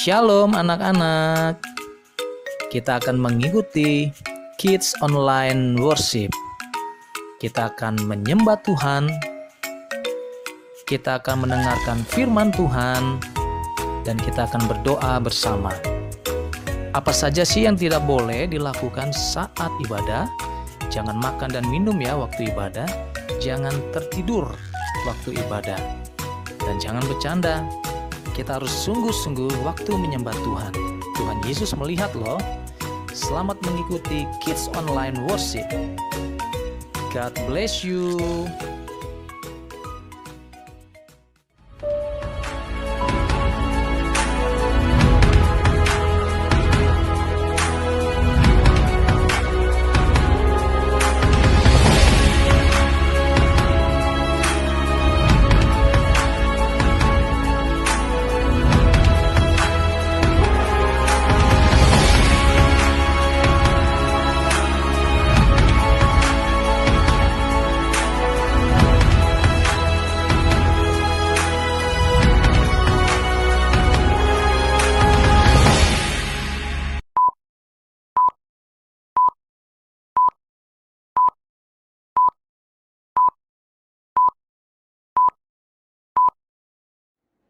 Shalom anak-anak. Kita akan mengikuti Kids Online Worship. Kita akan menyembah Tuhan. Kita akan mendengarkan firman Tuhan dan kita akan berdoa bersama. Apa saja sih yang tidak boleh dilakukan saat ibadah? Jangan makan dan minum ya waktu ibadah. Jangan tertidur waktu ibadah. Dan jangan bercanda. Kita harus sungguh-sungguh waktu menyembah Tuhan. Tuhan Yesus melihat loh. Selamat mengikuti Kids Online Worship. God bless you.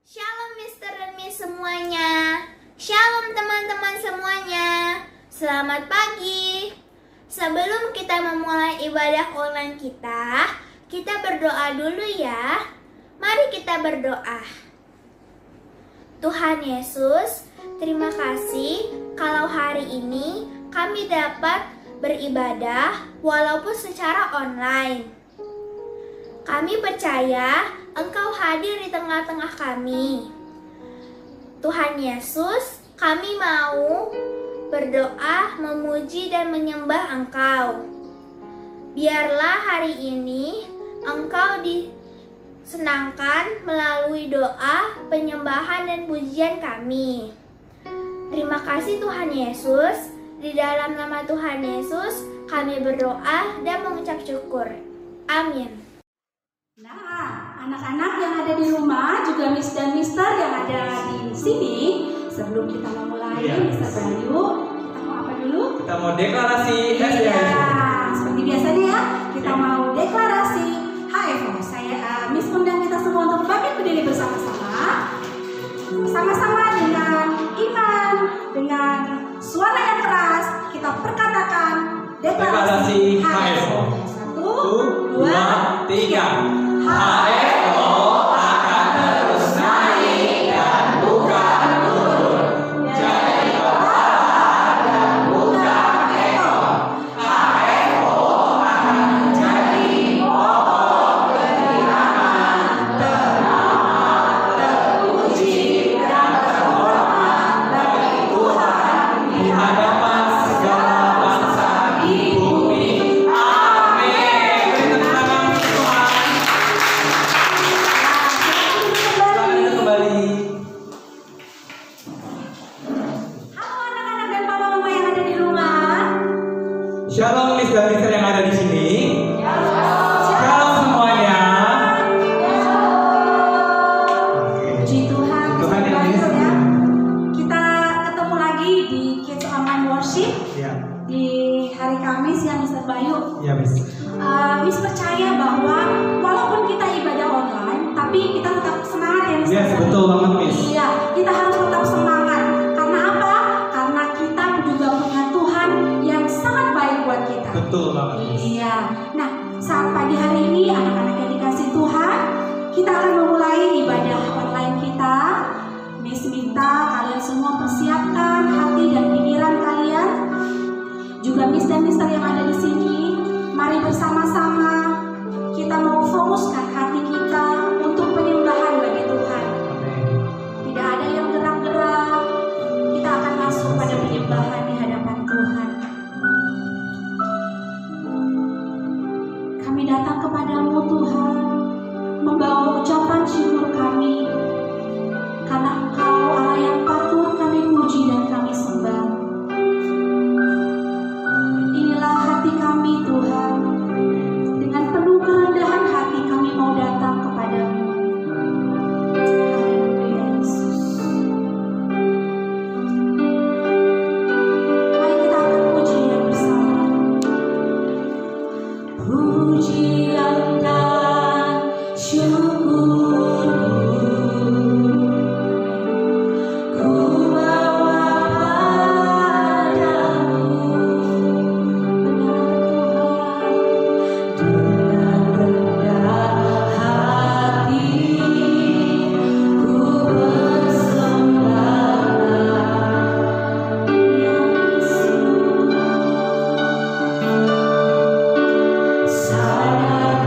Shalom Mr. dan Miss semuanya. Shalom teman-teman semuanya. Selamat pagi. Sebelum kita memulai ibadah online kita berdoa dulu ya. Mari kita berdoa. Tuhan Yesus, terima kasih kalau hari ini kami dapat beribadah walaupun secara online. Kami percaya Engkau hadir di tengah-tengah kami. Tuhan Yesus, kami mau berdoa, memuji dan menyembah Engkau. Biarlah hari ini Engkau disenangkan melalui doa, penyembahan dan pujian kami. Terima kasih Tuhan Yesus. Di dalam nama Tuhan Yesus kami berdoa dan mengucap syukur. Amin. Nah, anak-anak yang ada di rumah, juga Miss dan Mister yang ada di sini, sebelum kita memulai, Mister Bayu, kita mau apa dulu? Kita mau deklarasi Iya, seperti biasanya ya, kita mau deklarasi HFO. Saya Miss undang kita semua untuk bangkit berdiri bersama-sama. Sama-sama dengan iman, dengan suara yang keras, kita perkatakan deklarasi HFO. 1, 2, 3. HFO akan terus naik dan bukan turun. Jadi kepala dan bukan ekor. HFO akan menjadi pokok kehilangan, ternama, terpuji dan terhormat bagi Tuhan di hadapan segala bangsa di bumi. Shalom Miss dan Mister yang ada di sini. Shalom semuanya. Puji Tuhan, Tuhan yang baik Yesus. ya. Kita ketemu lagi di Kids Online Worship Ya, di hari Kamis ya, Mister Bayu. ya Miss. Miss percaya bahwa walaupun kita ibadah online, tapi kita tetap semangat ya, Miss. Yes, betul banget Miss. Iya, kita harus tetap semangat. Karena apa? Karena kita juga punya Tuhan yang sangat baik buat kita. Betul banget Miss. Iya. Nah, saat pagi hari ini anak-anak yang dikasih Tuhan, kita akan memulai ibadah online kita. Miss minta kalian semua persiapkan hati dan pikiran kalian. Juga Miss dan Mister yang ada di sini, mari bersama-sama kita mau fokuskan hati kita untuk penyembahan bagi Tuhan. Tidak ada yang gerak-gerak. Kita akan masuk pada penyembahan di hadapan Tuhan. Kami datang kepadamu Tuhan, membawa ucapan syukur kami, karena Engkau Allah yang patut kami puji dan kami sembah. Inilah hati kami Tuhan, dengan penuh kerendahan hati kami mau datang kepadamu. Haleluya Yesus. pujian dan syukurku ku bawa padamu. Benar Tuhan, dengan rendah hati ku bersembahkan Yesus. Sadar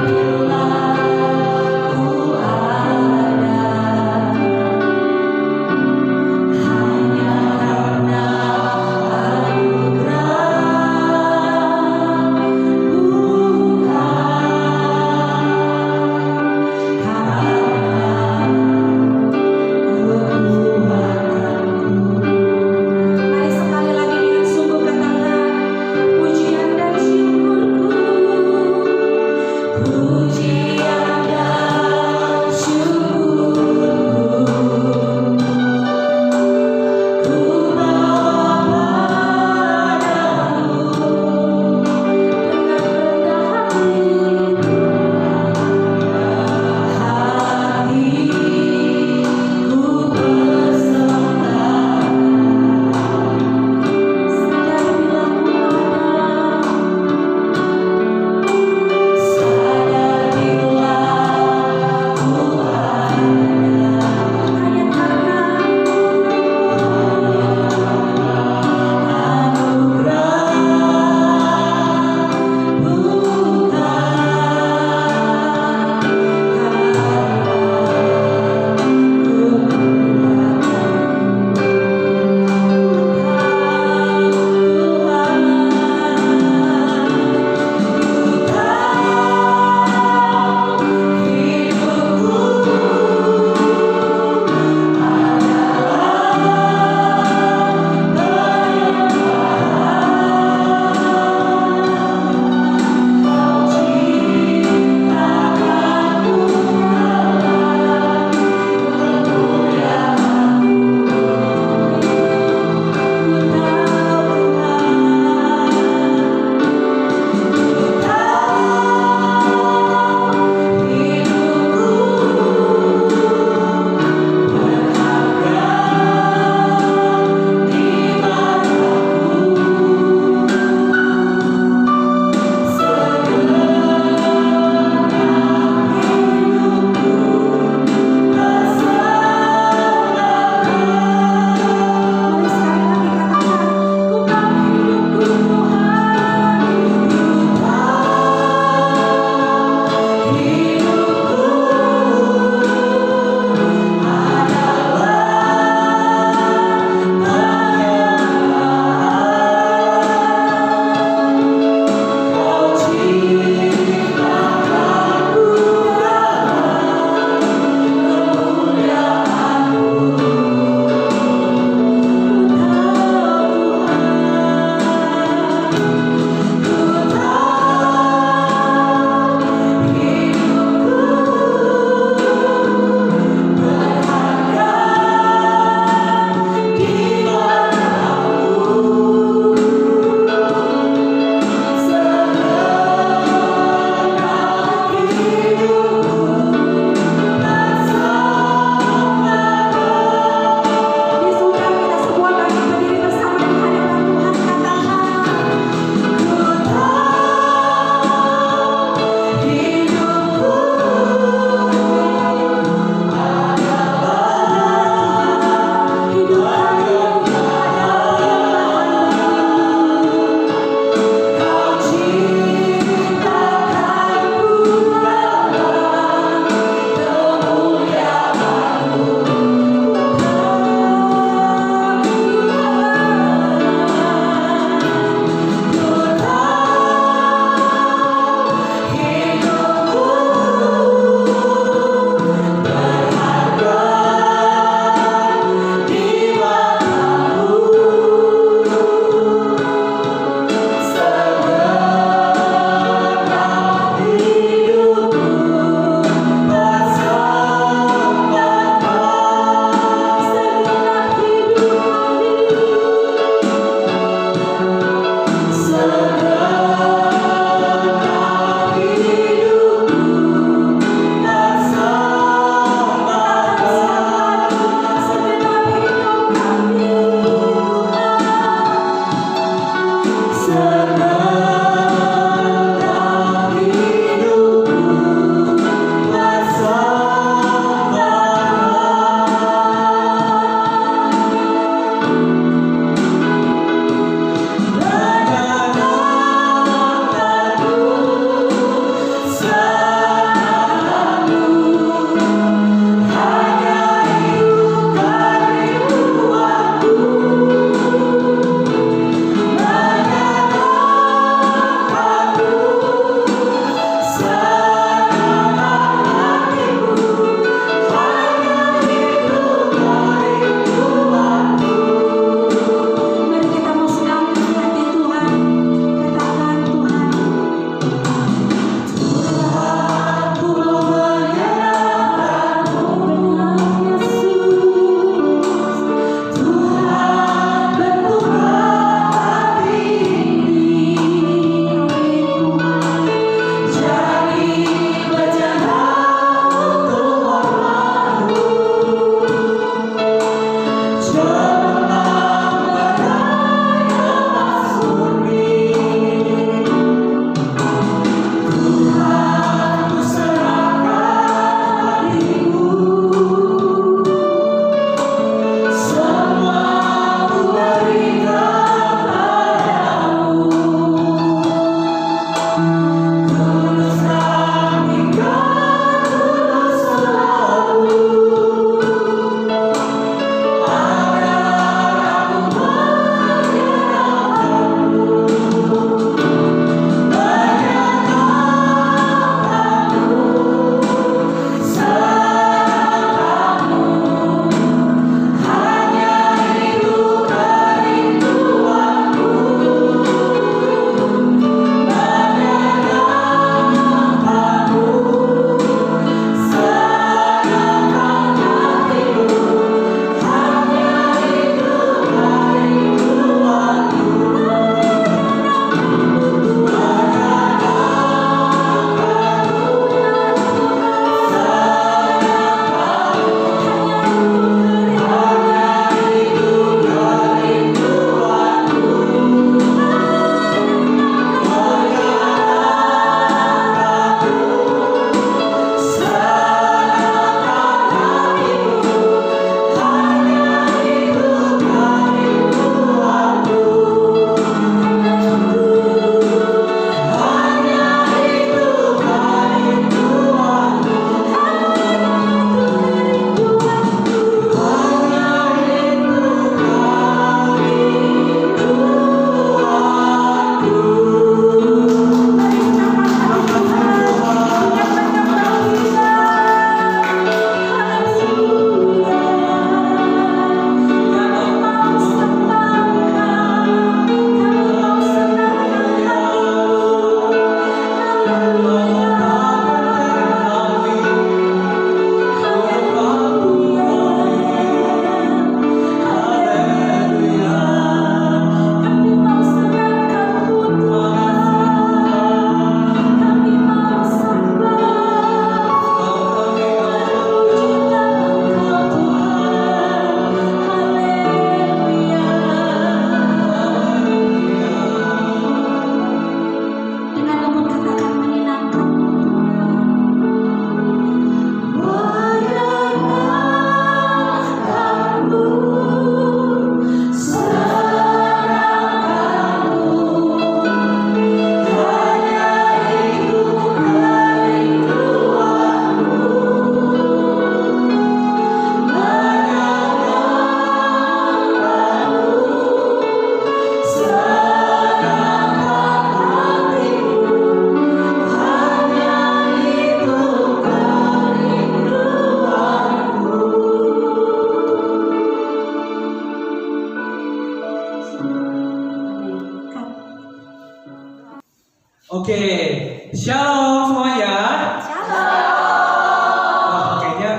Shalom semuanya. Shalom. Wah, kayaknya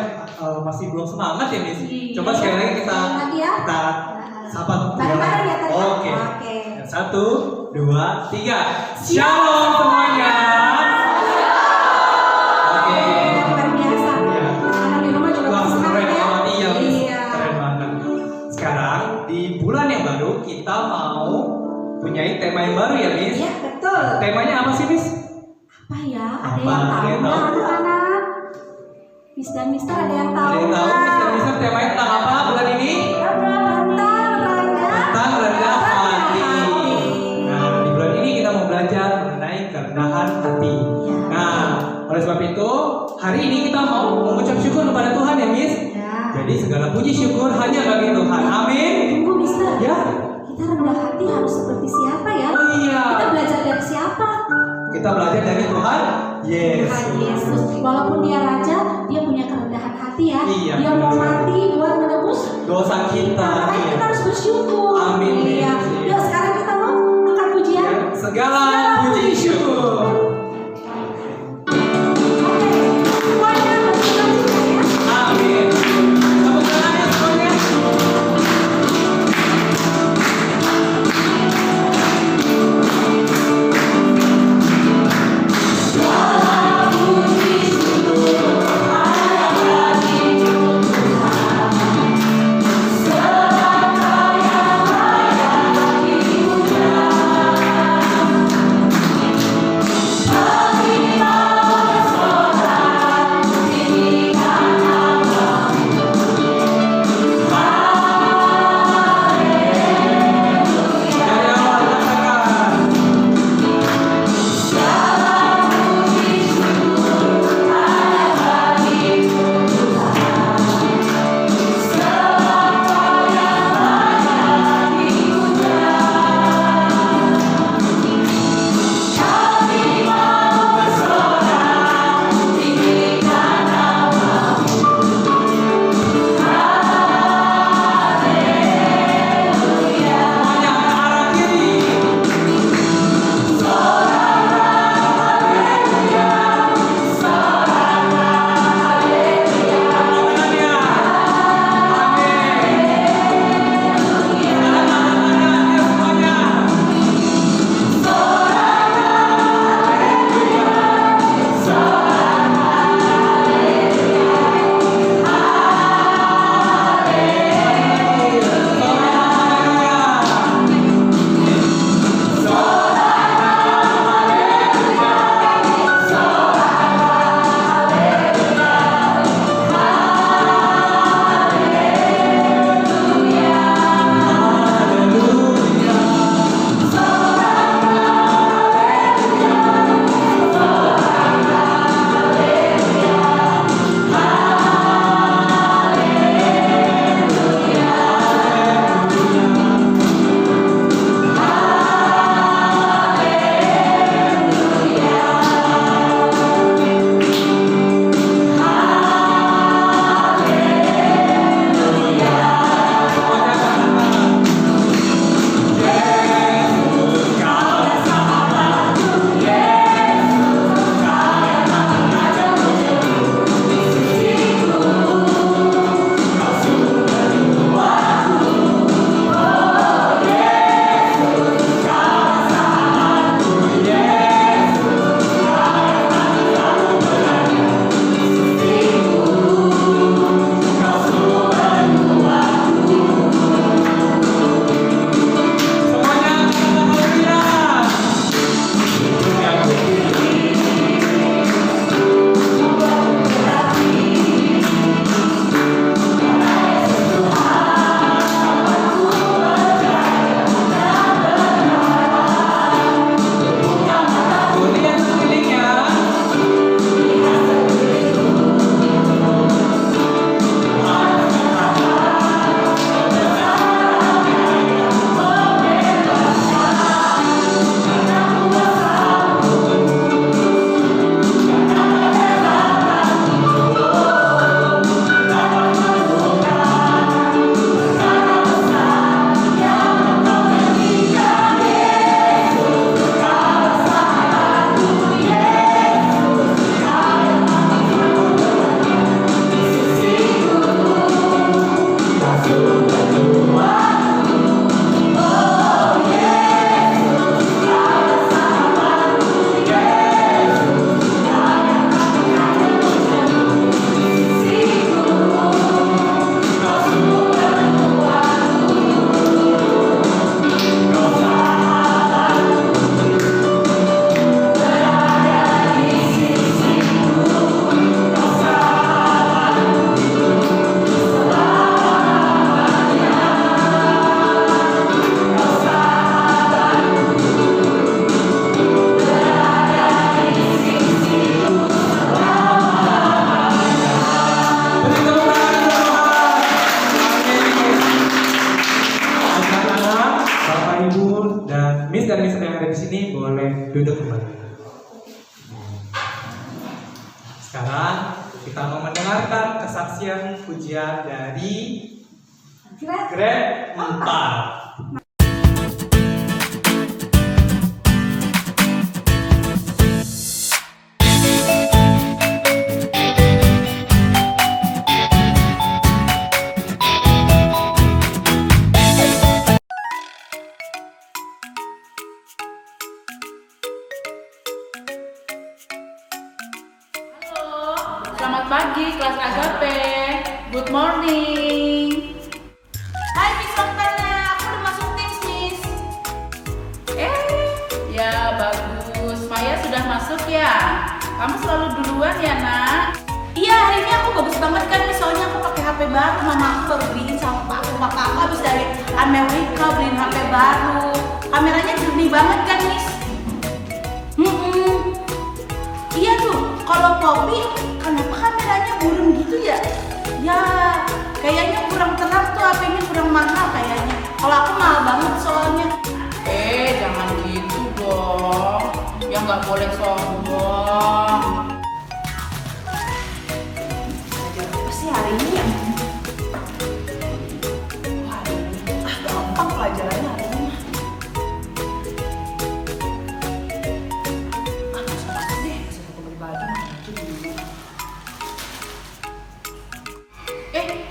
masih belum semangat ya, Miss. Coba sekali lagi kita sapa Bareng-bareng ya, Tante. Oke. Oke. 1, 2, 3. Shalom semuanya. Oke. Luar biasa. Iya. Anak di rumah juga Wah, semangat keren ya. banget. Iya, Miss. Iya. Keren banget. Sekarang di bulan yang baru kita mau punyai tema yang baru ya, Miss. Iya, betul. Temanya apa sih, Miss? Apa ya? Ada Apa? yang Ada tahu yang nggak tahu? anak-anak? Miss dan Mister ada yang tahu? Ada yang tahu, nggak? Mister temanya tentang apa bulan ini? Tentang rendah hati. Nah, di bulan ini kita mau belajar mengenai kerendahan hati. Ya. Nah, oleh sebab itu, hari ini kita mau mengucap syukur kepada Tuhan ya, Miss. Ya. Jadi segala puji syukur hanya bagi Tuhan. Amin. Tunggu, Mister. Ya. Kita rendah hati harus seperti siapa ya? Oh iya. Kita belajar dari siapa? Kita belajar dari Tuhan Yesus. Tuhan Yesus. Walaupun dia raja, dia punya kerendahan hati ya. Iya, Dia mau benar. mati buat menebus Dosa kita. makanya Iya. kita harus bersyukur. Amin. Iya. Yuk sekarang kita mau angkat pujian. Ya, segala puji syukur. Oke, semuanya bersuka-cita ya. Amin. Tepuk tangan ya semuanya. Segala Sekarang kita mau mendengarkan kesaksian pujian dari grade 4. Selamat pagi kelas Agape. Good morning. Hai Miss Oktana, aku udah masuk tim Miss. Ya bagus. Maya sudah masuk ya. Kamu selalu duluan ya nak. Iya, hari ini aku bagus banget kan Miss, soalnya aku pakai HP baru. Mama aku baru beliin sama papa aku habis dari Amerika beliin HP baru. Kameranya jernih banget kan Miss. Iya tuh, kalau Poppy kenapa kameranya burem gitu ya? Ya, kayaknya kurang terang tuh, HP-nya kurang mahal kayaknya. Kalau aku mahal banget soalnya. Jangan gitu dong. Ya nggak boleh sombong. Belajar apa sih hari ini ya? Wah, gampang pelajarannya hari ini mah. Masuk deh, kasih aku berbagi mah aja dulu.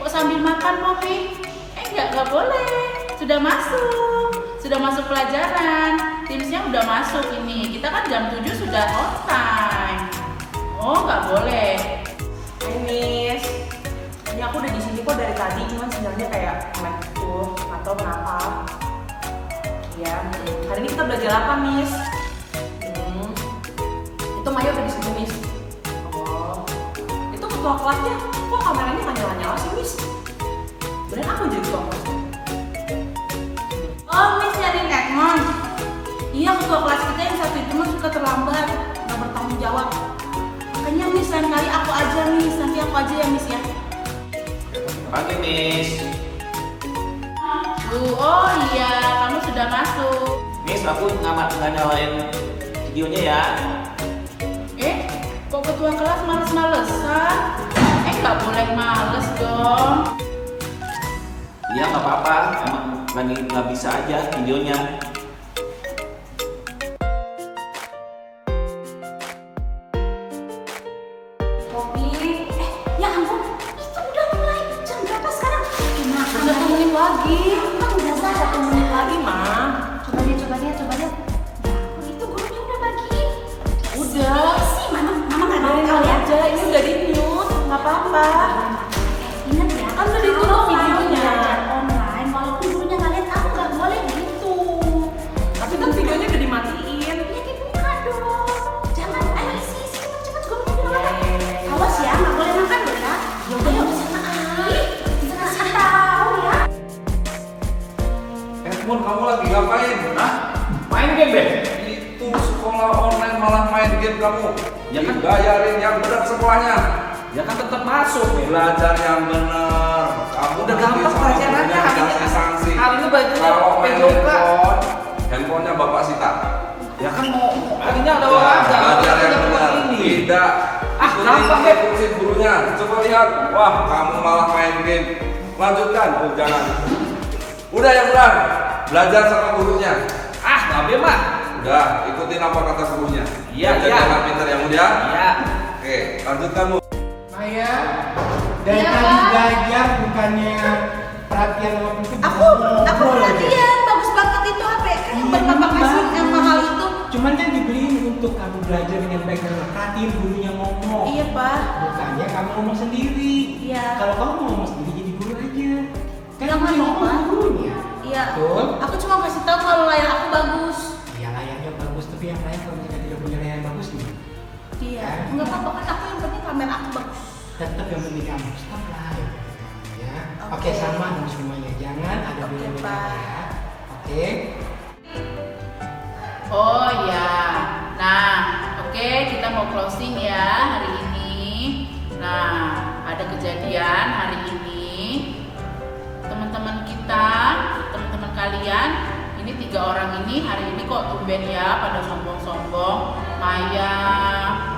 Kok sambil makan Poppy? Nggak boleh. Sudah masuk pelajaran. Timsnya udah masuk ini. Kita kan jam 7 sudah on time. Oh, nggak boleh. Hai Miss, ini aku udah di sini kok dari tadi, cuman sinyalnya kayak tuh, nggak tahu kenapa. Ya, hari ini kita belajar apa Miss? Itu Maya udah di sini Miss. Oh, itu ketua kelasnya, kok kameranya nggak nyala-nyala sih Miss? Beneran aku jadi ketua kelas? Oh Miss, nyariin Edmond. Iya, ketua kelas kita yang satu itu mah suka terlambat, nggak bertanggung jawab. Makanya Miss, lain kali aku aja Miss, nanti aku aja ya Miss ya. Pagi Miss. Oh iya, kamu sudah masuk. Miss, aku nggak nyalain videonya ya. Kok ketua kelas males-malesan? Nggak boleh males dong. Iya nggak apa-apa, emang lagi nggak bisa aja videonya. Poppy, ya ampun, itu udah mulai jam berapa sekarang? Udah 1 menit lagi. Kan udah sah 1 menit lagi, Ma. Coba lihat. Itu gurunya udah bagiin. Udah. Sih, Mama nggak tahu kali aja. Ini udah di mute, nggak apa-apa. Ingat ya, kan udah ditutup videonya. Online, walaupun gurunya nggak lihat, aku nggak boleh gitu. Tapi kan videonya udah dimatiin. Ya dibuka dong. Jangan, ayo isi cepet gurunya bilang apa? Awas ya, nggak boleh makan loh ya. Yaudah, yuk sana. Bisa kasih tahu ya. Edmond, kamu lagi ngapain? Hah? Main game deh? Itu sekolah online malah main game kamu. Ya kan? Bayarin yang benar sekolahnya. Ya kan tetap masuk nih. Belajar yang benar. Kamu Udah nanti gampang sama pelajarannya gurunya hari ini. dikasih sanksi. Hari ini bajunya Kalau main PJOK. handphonenya Bapak Sita. Ya kan mau harinya ada Ya, olahraga. belajar yang Olahraga benar. ini. Tidak. gampang deh. Ikutin gurunya. Coba lihat. Wah, kamu malah main game. Lanjutkan. Oh, jangan. Udah yang benar. Belajar sama gurunya. Babe mah. Udah, ikutin apa kata gurunya. Iya, Belajar iya. dengan pintar yang mulia. Iya. Oke, lanjutkan Bu. Maya, dari Iya, tadi Pak. belajar bukannya perhatian sama itu. Aku perhatian, bagus banget itu HP kan yang Bapak kasih yang mahal itu. Cuman kan dibeliin untuk kamu belajar dengan baik dan perhatiin gurunya ngomong. Iya Pak. Bukannya kamu ngomong sendiri. Iya. Kalau kamu ngomong sendiri jadi guru aja. Kan Yang kamu ngomong, ngomong Pak. gurunya. Iya. Betul. Aku cuma kasih tahu kalau layar aku bagus. Ya layarnya bagus, tapi yang lain kalau misalnya tidak punya layar bagus gimana? Iya. Enggak apa-apa kan aku yang penting kamera aku bagus. Tetap yang penting kamu stop lah yang penting kamu ya. Oke. Oke, sama dong semuanya. Jangan ada Oke, beda-beda Pak. ya. Oke. Oh ya, nah oke kita mau closing ya hari ini. Nah ada kejadian hari ini teman-teman kita, teman-teman kalian, ini 3 orang ini hari ini kok tumben ya pada sombong-sombong, Maya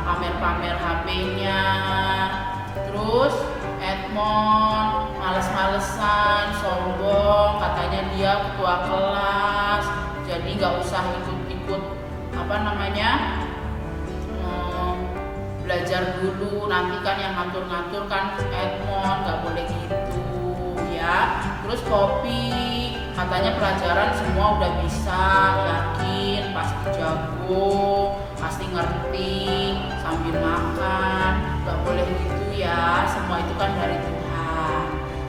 pamer-pamer HP-nya, belajar dulu, nanti kan yang ngatur-ngatur kan Edmond, nggak boleh gitu ya. Terus Poppy katanya pelajaran semua udah bisa, yakin, pasti jago, pasti ngerti sambil makan, nggak boleh gitu ya, semua itu kan dari Tuhan.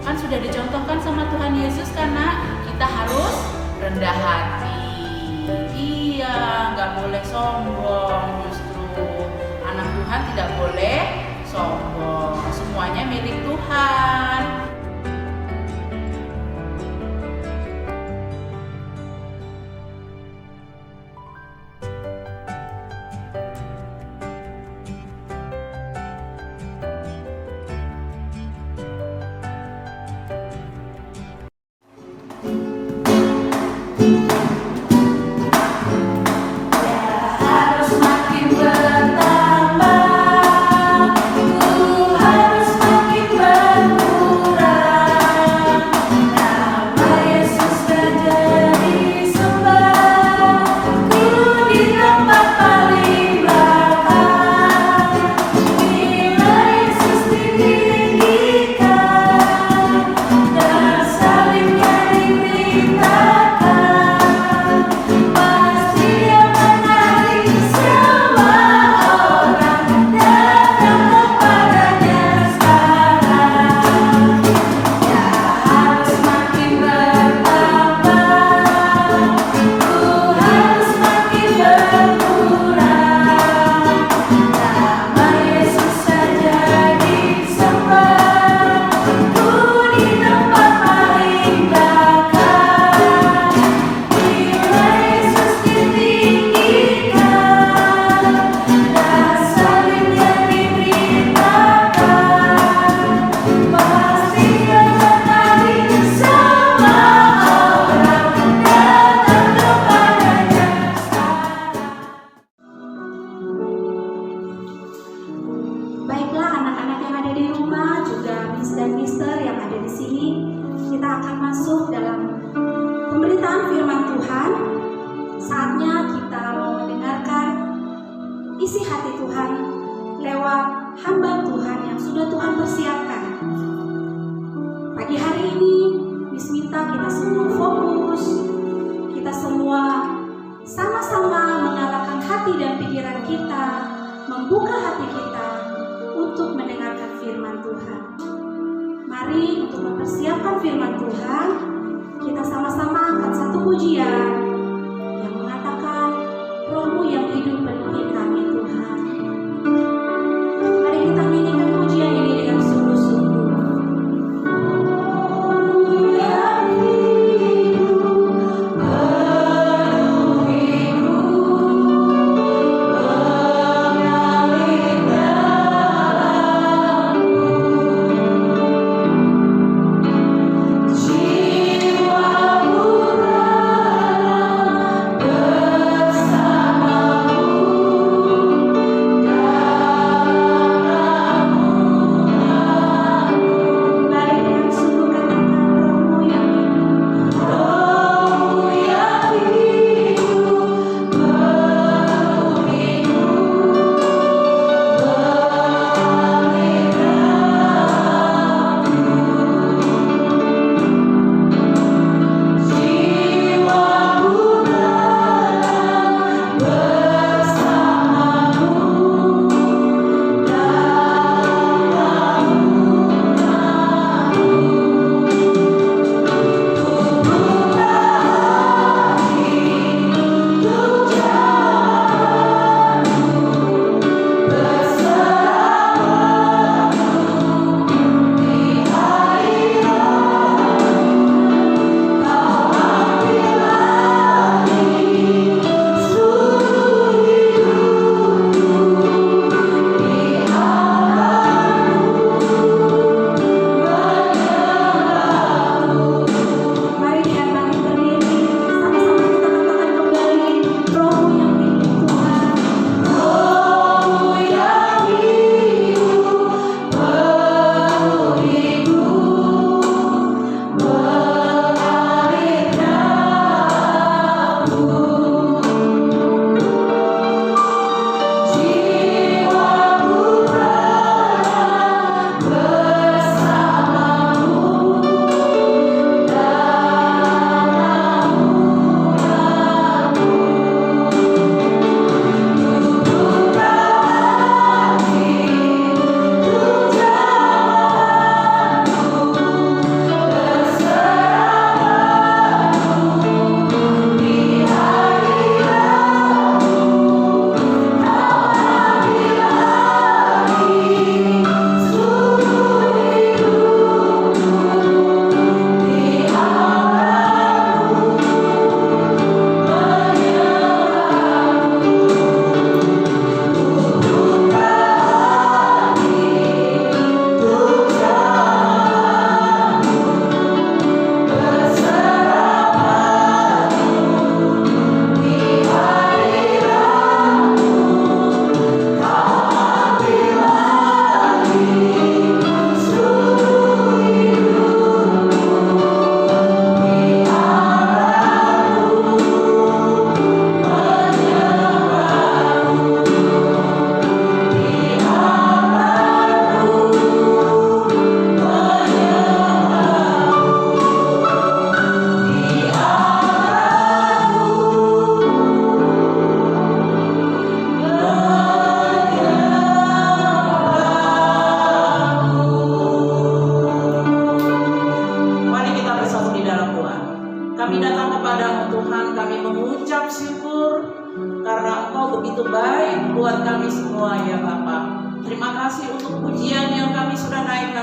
Kan sudah dicontohkan sama Tuhan Yesus karena kita harus rendah hati. Iya, nggak boleh sombong, justru anak Tuhan tidak boleh sombong, semuanya milik Tuhan. Baiklah anak-anak yang ada di rumah, juga Miss dan Mister yang ada di sini, kita akan masuk dalam pemberitaan firman Tuhan. Saatnya kita mau mendengarkan isi hati Tuhan lewat hamba Tuhan yang sudah Tuhan persiapkan. Pagi hari ini, Miss minta kita semua fokus, kita semua sama-sama mengarahkan hati dan pikiran kita, membuka hati kita untuk mendengarkan firman Tuhan. Mari untuk mempersiapkan firman Tuhan, kita sama-sama angkat satu pujian yang mengatakan, Roh-Mu yang hidup penuhi kami Tuhan. Mari kita nyanyikan pujian ini dengan sungguh-sungguh. Jiwa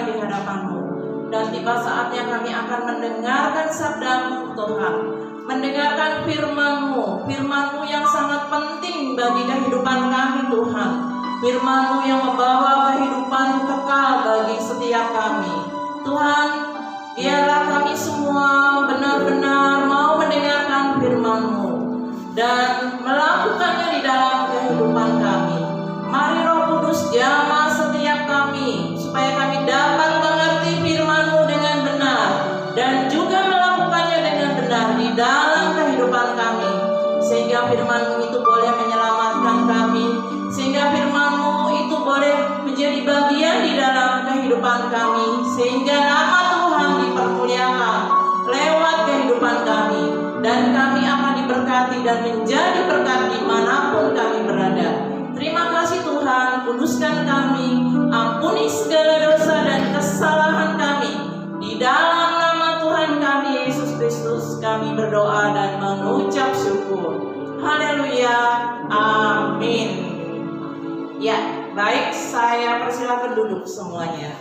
datang di hadapan-Mu. Dan tiba saatnya kami akan mendengarkan sabda-Mu Tuhan, mendengarkan firman-Mu, firman-Mu yang sangat penting bagi kehidupan kami Tuhan, firman-Mu yang membawa kehidupan kekal bagi setiap kami. Tuhan, biarlah kami semua benar-benar mau mendengarkan firman-Mu dan melakukannya di dalam kehidupan kami. Mari Roh Kudus jamah setiap kami, supaya kami dapat mengerti firman-Mu dengan benar dan juga melakukannya dengan benar di dalam kehidupan kami, sehingga firman-Mu itu boleh menyelamatkan kami, sehingga firman-Mu itu boleh menjadi bagian di dalam kehidupan kami, sehingga nama Tuhan dipermuliakan lewat kehidupan kami, dan kami akan diberkati dan menjadi berkat dimanapun kami berada. Terima kasih Tuhan, kuduskan kami, ampuni segala dosa dan kesalahan kami. Di dalam nama Tuhan kami Yesus Kristus kami berdoa dan mengucap syukur. Haleluya, amin. Ya, baik, saya persilakan duduk semuanya.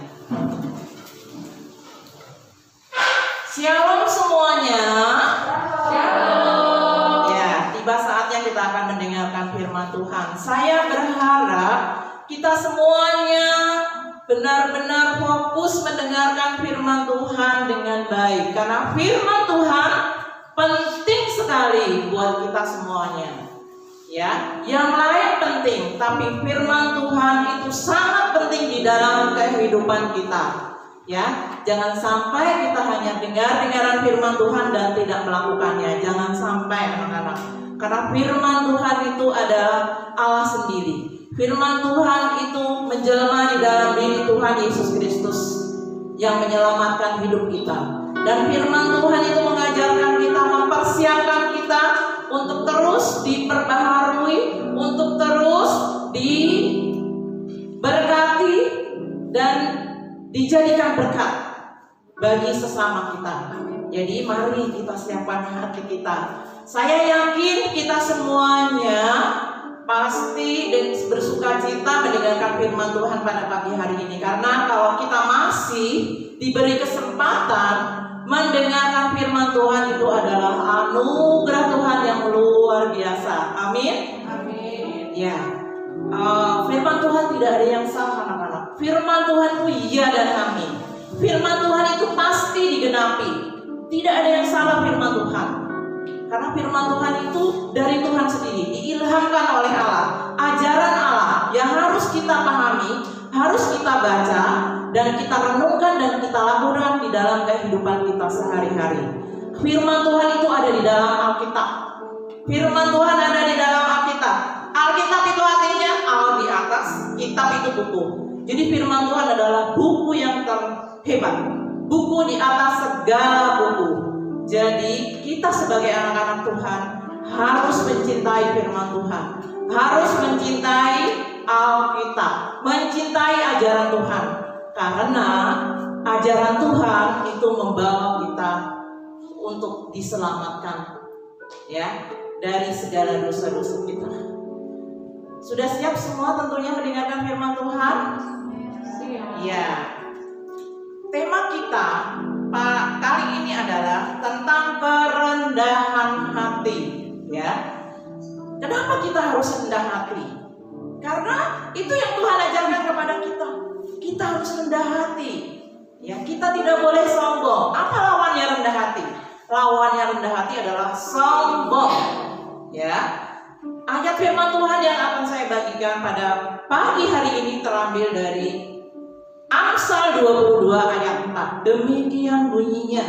Shalom semuanya. Tiba saatnya kita akan mendengarkan firman Tuhan. Saya berharap kita semuanya benar-benar fokus mendengarkan firman Tuhan dengan baik, karena firman Tuhan penting sekali buat kita semuanya. Ya, yang lain penting, tapi firman Tuhan itu sangat penting di dalam kehidupan kita. Ya, jangan sampai kita hanya dengar-dengaran firman Tuhan dan tidak melakukannya. Jangan sampai anak-anak. Karena firman Tuhan itu adalah Allah sendiri. Firman Tuhan itu menjelma di dalam diri Tuhan Yesus Kristus yang menyelamatkan hidup kita. Dan firman Tuhan itu mengajarkan kita, mempersiapkan kita untuk terus diperbaharui, untuk terus diberkati dan dijadikan berkat bagi sesama kita. Jadi mari kita siapkan hati kita. Saya yakin kita semuanya pasti dan bersuka cita mendengarkan firman Tuhan pada pagi hari ini. Karena kalau kita masih diberi kesempatan mendengarkan firman Tuhan, itu adalah anugerah Tuhan yang luar biasa. Amin. Amin. Ya, firman Tuhan tidak ada yang salah anak-anak. Firman Tuhan itu iya dan amin. Firman Tuhan itu pasti digenapi. Tidak ada yang salah firman Tuhan. Karena firman Tuhan itu dari Tuhan sendiri, diilhamkan oleh Allah. Ajaran Allah yang harus kita pahami, harus kita baca, dan kita renungkan dan kita lakukan di dalam kehidupan kita sehari-hari. Firman Tuhan itu ada di dalam Alkitab. Firman Tuhan ada di dalam Alkitab. Alkitab itu artinya Allah di atas, kitab itu buku. Jadi firman Tuhan adalah buku yang terhebat, buku di atas segala buku. Jadi kita sebagai anak-anak Tuhan harus mencintai firman Tuhan, harus mencintai Alkitab, mencintai ajaran Tuhan. Karena ajaran Tuhan itu membawa kita untuk diselamatkan, ya, dari segala dosa-dosa kita. Sudah siap semua tentunya mendengarkan firman Tuhan? Ya. Tema kita kali ini adalah tentang kerendahan hati, ya. Kenapa kita harus rendah hati? Karena itu yang Tuhan ajarkan kepada kita. Kita harus rendah hati. Ya, kita tidak boleh sombong. Apa lawannya rendah hati? Lawannya rendah hati adalah sombong. Ya. Ayat firman Tuhan yang akan saya bagikan pada pagi hari ini terambil dari Amsal 22 ayat 4. Demikian bunyinya.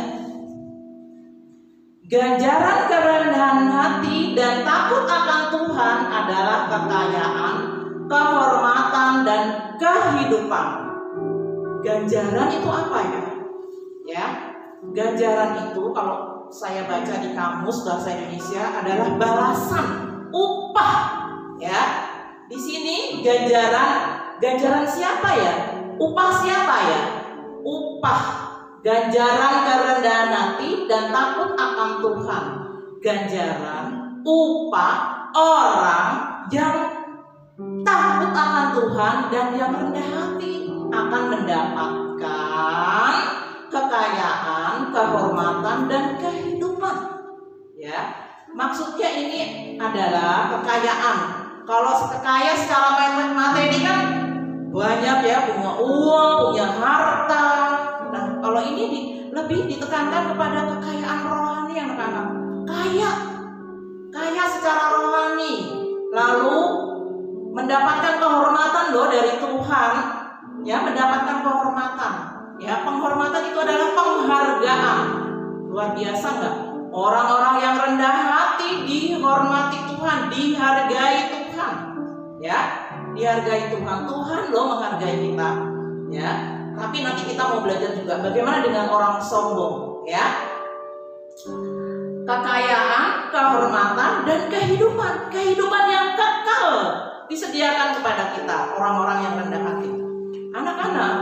Ganjaran kerendahan hati dan takut akan Tuhan adalah kekayaan, kehormatan, dan kehidupan. Ganjaran itu apa ya? Ya, ganjaran itu kalau saya baca di kamus bahasa Indonesia adalah balasan, upah. Ya, di sini ganjaran siapa ya? Upah siapa ya? Upah, ganjaran kerendahan hati dan takut akan Tuhan. Ganjaran, upah orang yang takut akan Tuhan dan yang rendah hati akan mendapatkan kehormatan dan kehidupan. Ya, maksudnya ini adalah kekayaan. Kalau kaya secara materi kan banyak ya, punya uang, punya harta. Nah, kalau ini lebih ditekankan kepada kekayaan rohani anak-anak. Kaya secara rohani, lalu mendapatkan kehormatan loh dari Tuhan. Ya, mendapatkan kehormatan. Ya, penghormatan itu adalah penghargaan. Luar biasa nggak? Orang-orang yang rendah hati dihormati Tuhan, dihargai Tuhan. Ya, dihargai Tuhan. Tuhan loh menghargai kita. Ya, tapi nanti kita mau belajar juga bagaimana dengan orang sombong. Ya, kekayaan, kehormatan, dan kehidupan yang kekal disediakan kepada kita, orang-orang yang rendah hati. Anak-anak,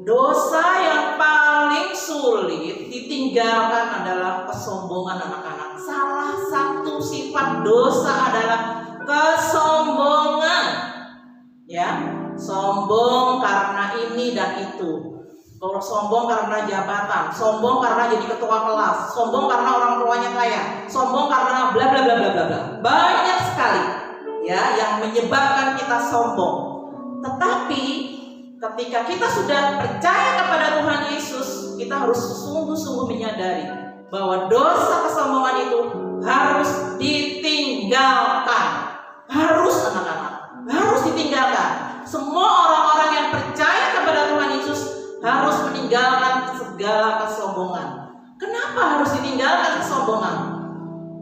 dosa yang paling sulit ditinggalkan adalah kesombongan anak-anak. Salah satu sifat dosa adalah kesombongan. Ya, sombong karena ini dan itu. Kalau sombong karena jabatan, sombong karena jadi ketua kelas, sombong karena orang tuanya kaya, sombong karena bla bla bla bla bla bla. Banyak sekali ya yang menyebabkan kita sombong. Tetapi ketika kita sudah percaya kepada Tuhan Yesus, kita harus sungguh-sungguh menyadari bahwa dosa kesombongan itu harus ditinggalkan. Harus anak-anak, harus ditinggalkan. Semua orang-orang yang percaya kepada Tuhan Yesus harus meninggalkan segala kesombongan. Kenapa harus ditinggalkan kesombongan?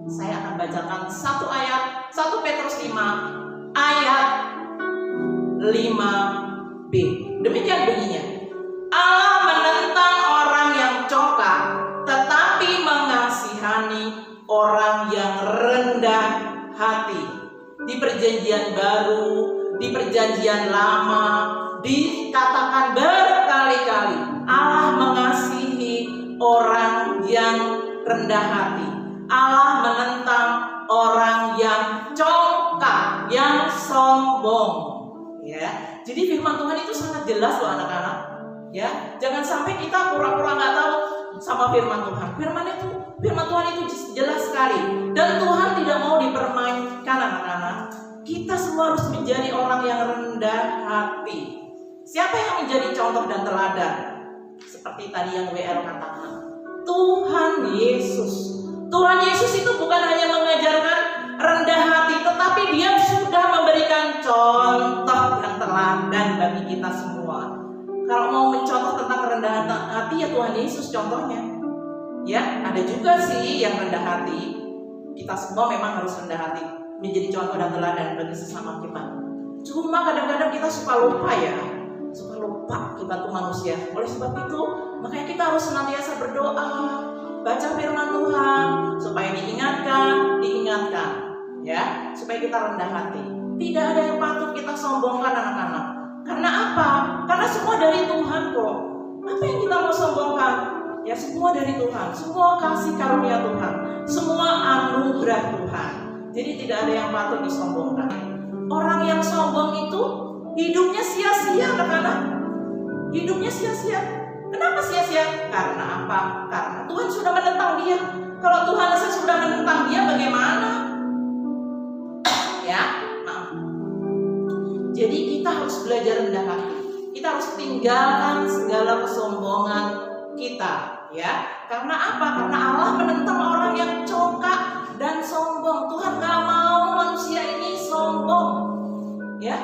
Saya akan bacakan satu ayat, 1 Petrus 5 ayat 5b. Demikian bunyinya. Allah menentang orang yang congkak, tetapi mengasihani orang yang rendah hati. Di perjanjian baru, di perjanjian lama, dikatakan berkali-kali Allah mengasihi orang yang rendah hati. Allah menentang orang yang congkak, yang sombong. Ya, jadi firman Tuhan itu sangat jelas loh anak-anak. Ya, jangan sampai kita pura-pura nggak tahu sama firman Tuhan. Firman Tuhan itu jelas sekali. Dan Tuhan tidak mau dipermainkan anak-anak. Kita semua harus menjadi orang yang rendah hati. Siapa yang menjadi contoh dan teladan? Seperti tadi yang WL katakan, Tuhan Yesus. Tuhan Yesus itu bukan hanya mengajarkan rendah hati, tetapi Dia sudah memberikan contoh dan teladan bagi kita semua. Kalau mau mencontoh tentang kerendahan hati, ya Tuhan Yesus contohnya. Ya, ada juga sih yang rendah hati. Kita semua memang harus rendah hati, menjadi contoh dan teladan bagi sesama kita. Cuma kadang-kadang kita suka lupa ya. Suka lupa kita tuh manusia. Oleh sebab itu, makanya kita harus senantiasa berdoa, baca firman Tuhan supaya diingatkan, ya, supaya kita rendah hati. Tidak ada yang patut kita sombongkan anak-anak. Karena apa? Karena semua dari Tuhan kok. Apa yang kita mau sombongkan? Ya semua dari Tuhan, semua kasih karunia Tuhan, semua anugerah Tuhan. Jadi tidak ada yang patut disombongkan. Orang yang sombong itu hidupnya sia-sia anak-anak. Hidupnya sia-sia. Kenapa sia-sia? Karena apa? Karena Tuhan sudah menentang dia. Kalau Tuhan sudah menentang dia, bagaimana? Ya, maaf. Jadi kita harus belajar rendah hati. Kita harus tinggalkan segala kesombongan kita. Ya, karena apa? Karena Allah menentang orang yang congkak dan sombong. Tuhan gak mau manusia ini sombong. Ya,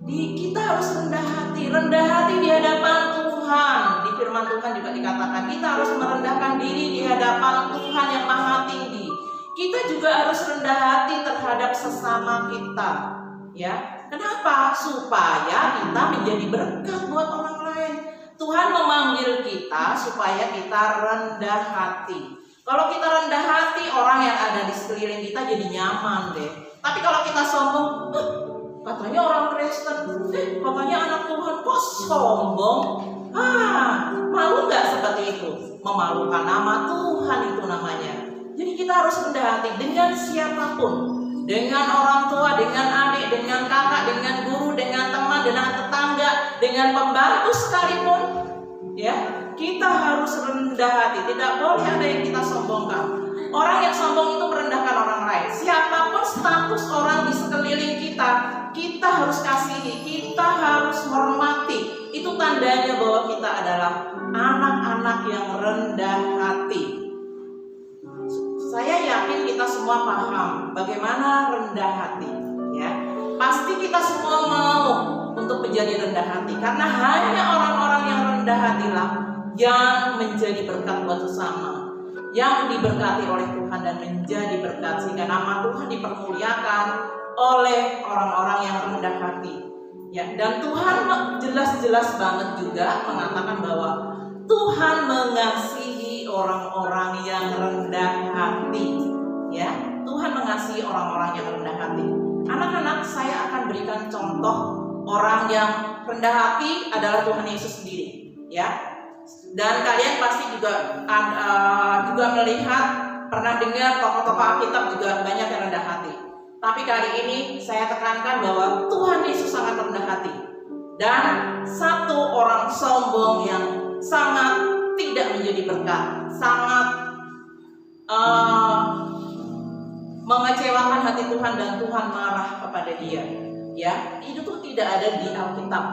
kita harus rendah hati di hadapan Tuhan. Di firman Tuhan juga dikatakan kita harus merendahkan diri di hadapan Tuhan yang Maha Tinggi. Kita juga harus rendah hati terhadap sesama kita. Ya, kenapa? Supaya kita menjadi berkat buat orang lain. Tuhan memanggil kita supaya kita rendah hati. Kalau kita rendah hati, orang yang ada di sekeliling kita jadi nyaman deh. Tapi kalau kita sombong, katanya orang Kristen, katanya anak Tuhan, kok sombong? Malu nggak seperti itu? Memalukan nama Tuhan itu namanya. Jadi kita harus rendah hati dengan siapapun, dengan orang tua, dengan adik, dengan kakak, dengan guru, dengan teman, dengan tetangga, dengan pembantu sekalipun. Ya, kita harus rendah hati. Tidak boleh ada yang kita sombongkan. Orang yang sombong itu merendahkan orang lain. Siapapun status orang di sekeliling kita, kita harus kasihi, kita harus hormati. Itu tandanya bahwa kita adalah anak-anak yang rendah hati. Saya yakin kita semua paham bagaimana rendah hati, ya. Pasti kita semua mau untuk menjadi rendah hati, karena hanya orang-orang yang rendah hatilah yang menjadi berkat buat sesama, yang diberkati oleh Tuhan dan menjadi berkat, sehingga nama Tuhan dipermuliakan oleh orang-orang yang rendah hati. Ya, dan Tuhan jelas-jelas banget juga mengatakan bahwa Tuhan mengasihi orang-orang yang rendah hati. Ya, Tuhan mengasihi orang-orang yang rendah hati. Anak-anak, saya akan berikan contoh orang yang rendah hati adalah Tuhan Yesus sendiri. Ya, dan kalian pasti juga melihat, pernah dengar tokoh-tokoh Alkitab juga banyak yang rendah hati. Tapi kali ini saya tekankan bahwa Tuhan Yesus sangat rendah hati. Dan satu orang sombong yang sangat tidak menjadi berkat, sangat mengecewakan hati Tuhan dan Tuhan marah kepada dia. Ya, itu tuh tidak ada di Alkitab.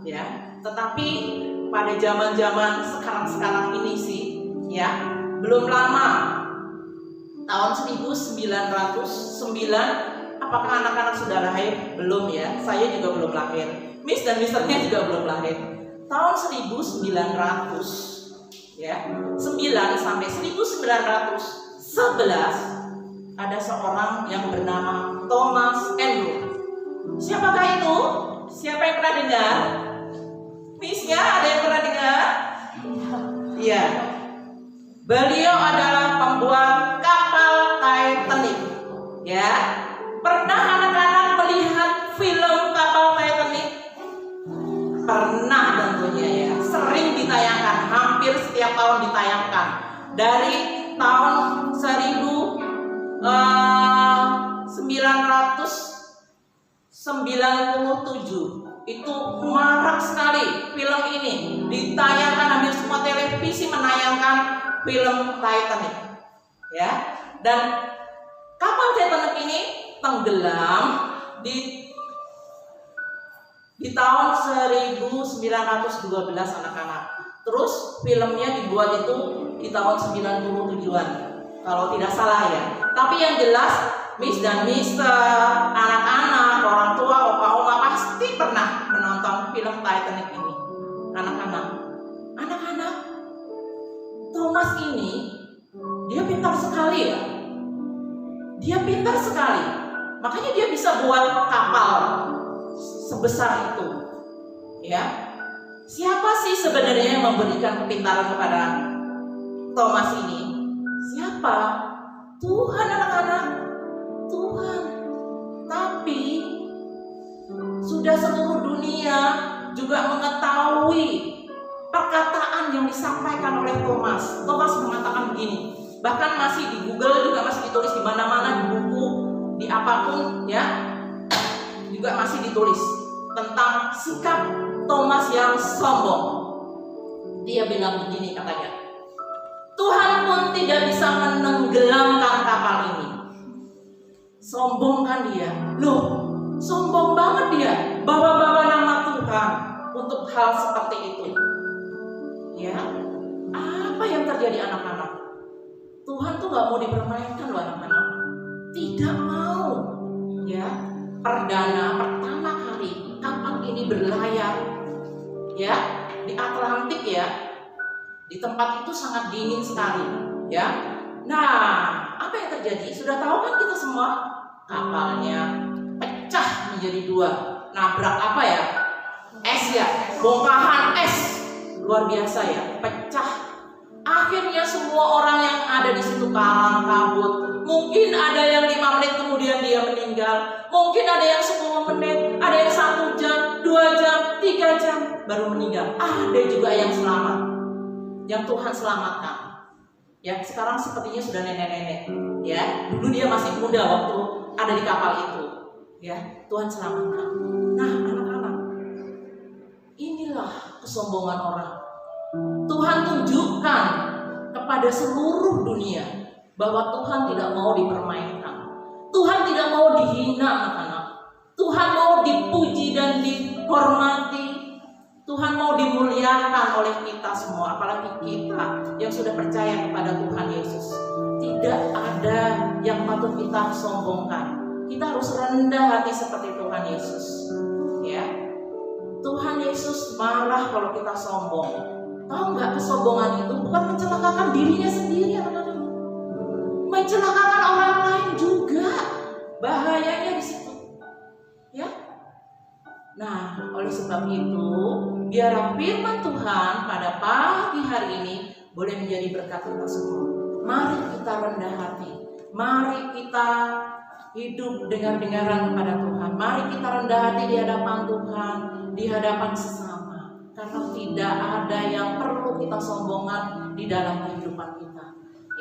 Ya, tetapi pada zaman-zaman sekarang ini sih, ya, belum lama, tahun 1909. Apakah anak-anak sudah lahir? Belum ya, saya juga belum lahir. Miss dan misternya juga belum lahir. Tahun 1900, ya, 9 sampai 1911 ada seorang yang bernama Thomas Andrew. Siapakah itu? Siapa yang pernah dengar? Miss-nya ada yang pernah dengar? Iya. Beliau adalah pembuat kapal Titanic. Ya. Pernah anak-anak melihat film kapal Titanic? Pernah tentunya ya. Sering ditayangkan, hampir setiap tahun ditayangkan. Dari tahun 1997 itu marak sekali film ini. Ditayangkan, hampir semua televisi menayangkan film Titanic. Ya. Dan kapal Titanic ini tenggelam di tahun 1912 anak-anak. Terus filmnya dibuat itu di tahun 97-an kalau tidak salah ya. Tapi yang jelas Miss dan Mister, anak-anak, orang tua, opa-oma pasti pernah menonton film Titanic ini. Anak-anak, Thomas ini dia pintar sekali ya. Dia pintar sekali. Makanya dia bisa buat kapal sebesar itu. Ya. Siapa sih sebenarnya yang memberikan kepintaran kepada Thomas ini? Siapa? Tuhan, anak-anak. Tuhan. Tapi sudah seluruh dunia juga mengetahui perkataan yang disampaikan oleh Thomas. Thomas mengatakan begini. Bahkan masih di Google juga masih ditulis di mana-mana, di buku, di apapun ya, juga masih ditulis tentang sikap Thomas yang sombong. Dia bilang begini katanya, Tuhan pun tidak bisa menenggelamkan kapal ini. Sombong kan dia? Loh, sombong banget dia, bawa-bawa nama Tuhan untuk hal seperti itu. Ya, apa yang terjadi anak-anak? Tuhan tuh gak mau dipermainkan loh anak-anak. Tidak mau. Ya, pertama kali kapal ini berlayar ya di Atlantik ya. Di tempat itu sangat dingin sekali ya. Nah, apa yang terjadi? Sudah tahu kan kita semua? Kapalnya pecah menjadi dua. Nabrak apa ya? Es ya, bongkahan es. Luar biasa ya, pecah. Akhirnya semua orang yang ada di situ kalang kabut. Mungkin ada yang 5 menit kemudian dia meninggal. Mungkin ada yang 10 menit, ada yang 1 jam, 2 jam, 3 jam baru meninggal. Ada juga yang selamat, yang Tuhan selamatkan. Ya, sekarang sepertinya sudah nenek-nenek. Ya, dulu dia masih muda waktu ada di kapal itu. Ya, Tuhan selamatkan. Nah, anak-anak, inilah kesombongan orang. Tuhan tunjukkan kepada seluruh dunia bahwa Tuhan tidak mau dipermainkan. Tuhan tidak mau dihina anak-anak. Tuhan mau dipuji dan dihormati. Tuhan mau dimuliakan oleh kita semua, apalagi kita yang sudah percaya kepada Tuhan Yesus. Tidak ada yang patut kita sombongkan. Kita harus rendah hati seperti Tuhan Yesus. Ya, Tuhan Yesus marah kalau kita sombong. Tahu nggak, kesombongan itu bukan mencelakakan dirinya sendiri, anak-anak, mencelakakan orang lain juga. Bahayanya di situ. Ya. Nah, oleh sebab itu, biarlah firman Tuhan pada pagi hari ini boleh menjadi berkat kita semua. Mari kita rendah hati. Mari kita hidup dengar-dengaran kepada Tuhan. Mari kita rendah hati di hadapan Tuhan, di hadapan sesama. Karena tidak ada yang perlu kita sombongkan di dalam kehidupan kita.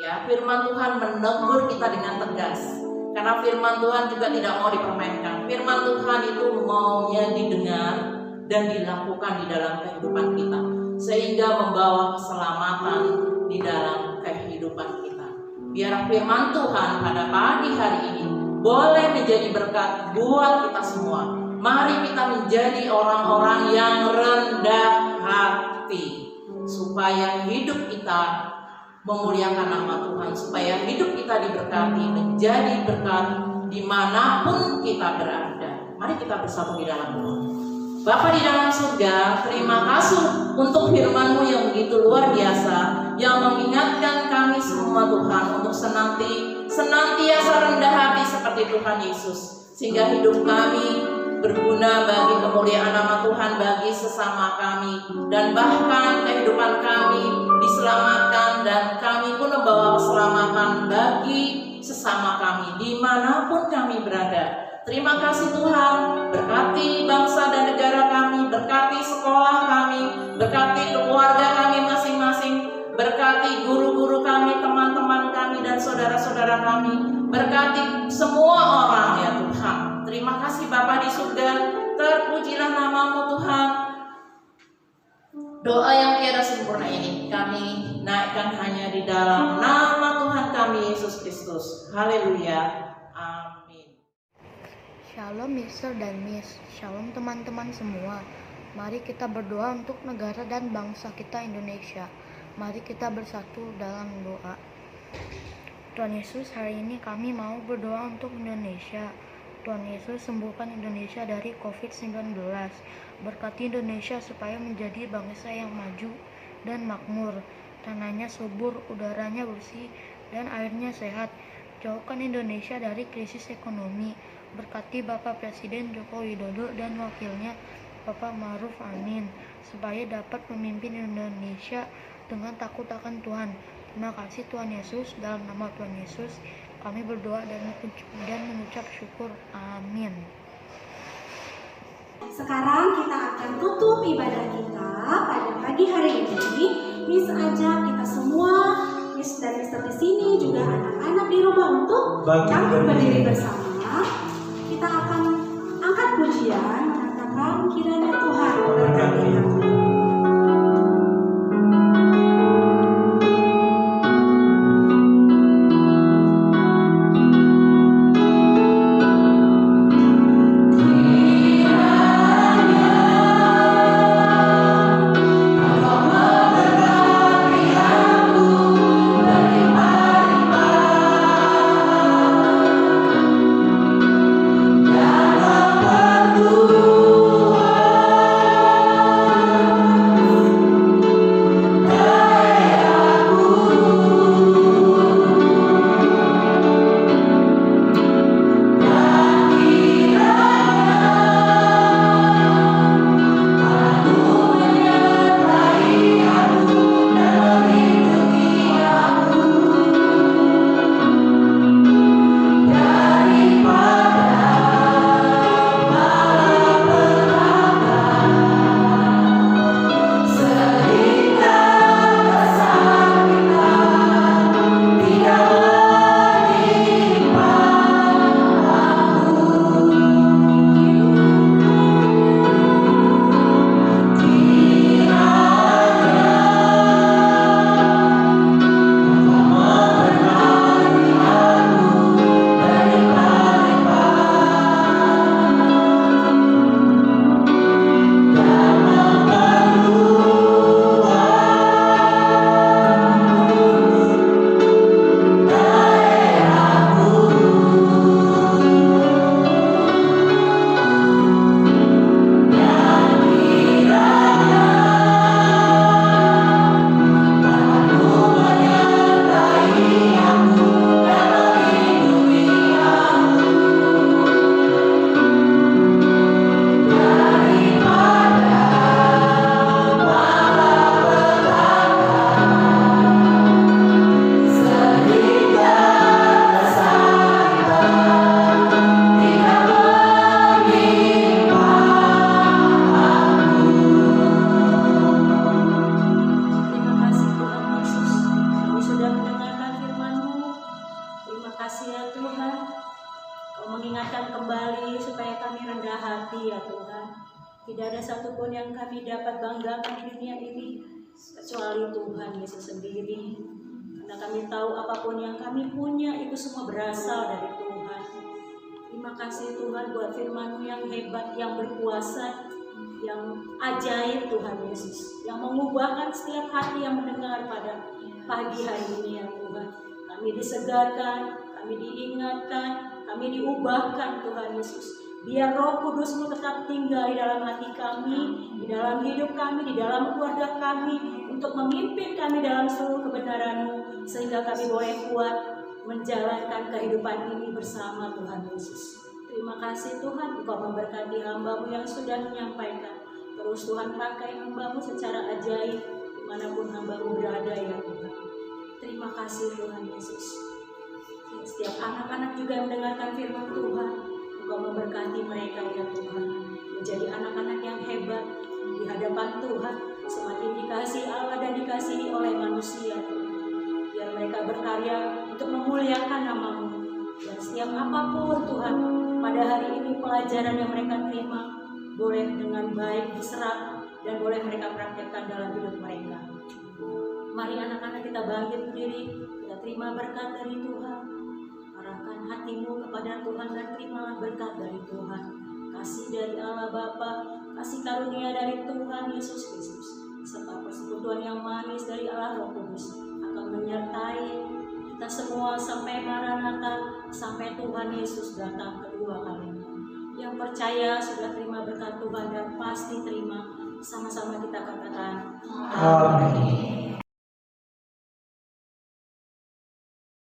Ya, firman Tuhan menegur kita dengan tegas. Karena firman Tuhan juga tidak mau dipermainkan. Firman Tuhan itu maunya didengar dan dilakukan di dalam kehidupan kita, sehingga membawa keselamatan di dalam kehidupan kita. Biar firman Tuhan pada pagi hari ini boleh menjadi berkat buat kita semua. Mari kita menjadi orang-orang yang rendah hati, supaya hidup kita memuliakan nama Tuhan, supaya hidup kita diberkati, menjadi berkat dimanapun kita berada. Mari kita bersatu di dalam doa. Bapa di dalam surga, terima kasih untuk firman-Mu yang begitu luar biasa, yang mengingatkan kami semua Tuhan untuk senantiasa rendah hati seperti Tuhan Yesus, sehingga hidup kami berguna bagi kemuliaan nama Tuhan, bagi sesama kami, dan bahkan kehidupan kami diselamatkan, dan kami pun membawa keselamatan bagi sesama kami dimanapun kami berada. Terima kasih Tuhan, berkati bangsa dan negara kami, berkati sekolah kami, berkati keluarga kami masing-masing, berkati guru-guru kami, teman-teman kami, dan saudara-saudara kami, berkati semua orang ya Tuhan. Terima kasih Bapa di surga, terpujilah nama-Mu Tuhan. Doa yang tiada sempurna ini kami naikkan hanya di dalam nama Tuhan kami Yesus Kristus. Haleluya. Amin. Shalom Mister dan Miss. Shalom teman-teman semua. Mari kita berdoa untuk negara dan bangsa kita Indonesia. Mari kita bersatu dalam doa. Tuhan Yesus, hari ini kami mau berdoa untuk Indonesia. Tuhan Yesus, sembuhkan Indonesia dari COVID-19. Berkati Indonesia supaya menjadi bangsa yang maju dan makmur. Tanahnya subur, udaranya bersih, dan airnya sehat. Jauhkan Indonesia dari krisis ekonomi. Berkati Bapak Presiden Joko Widodo dan wakilnya Bapak Ma'ruf Amin, supaya dapat memimpin Indonesia dengan takut akan Tuhan. Terima kasih Tuhan Yesus, dalam nama Tuhan Yesus kami berdoa dan mengucap syukur. Amin. Sekarang kita akan tutup ibadah kita pada pagi hari ini. Miss ajak kita semua, Miss dan Mister di sini, juga anak-anak di rumah untuk kami berdiri bersama. Kita akan angkat pujian, mengatakan kiranya Tuhan memberkati kita. Dalam pertumbuhan Tidak ada satupun yang kami dapat banggakan di dunia ini kecuali Tuhan Yesus sendiri. Karena kami tahu apapun yang kami punya itu semua berasal dari Tuhan. Terima kasih Tuhan buat firman-Mu yang hebat, yang berkuasa, yang ajaib Tuhan Yesus, yang mengubahkan setiap hati yang mendengar pada pagi hari ini ya Tuhan. Kami disegarkan, kami diingatkan, kami diubahkan Tuhan Yesus. Biar Roh Kudus-Mu tetap tinggal di dalam hati kami, di dalam hidup kami, di dalam keluarga kami, untuk memimpin kami dalam seluruh kebenaran-Mu, sehingga kami boleh kuat menjalankan kehidupan ini bersama Tuhan Yesus. Terima kasih Tuhan, Engkau memberkati hamba-Mu yang sudah menyampaikan. Terus Tuhan pakai hamba-Mu secara ajaib, dimanapun hamba-Mu berada ya Tuhan. Terima kasih Tuhan Yesus. Setiap anak-anak juga yang mendengarkan firman Tuhan, Engkau memberkati mereka ya Tuhan, menjadi anak-anak yang hebat di hadapan Tuhan, semakin dikasihi Allah dan dikasihi oleh manusia Tuhan. Biar mereka berkarya untuk memuliakan nama-Mu. Dan setiap apapun Tuhan, pada hari ini pelajaran yang mereka terima boleh dengan baik diserap dan boleh mereka praktekkan dalam hidup mereka. Mari anak-anak kita bangkit berdiri, kita terima berkat dari Tuhan. Arahkan hatimu kepada Tuhan dan terimalah berkat dari Tuhan. Kasih dari Allah Bapa, kasih karunia dari Tuhan Yesus Kristus, serta persekutuan yang manis dari Allah Roh Kudus akan menyertai kita semua sampai Maranatha, sampai Tuhan Yesus datang kedua kalinya. Yang percaya sudah terima berkat Tuhan dan pasti terima, sama-sama kita katakan amin.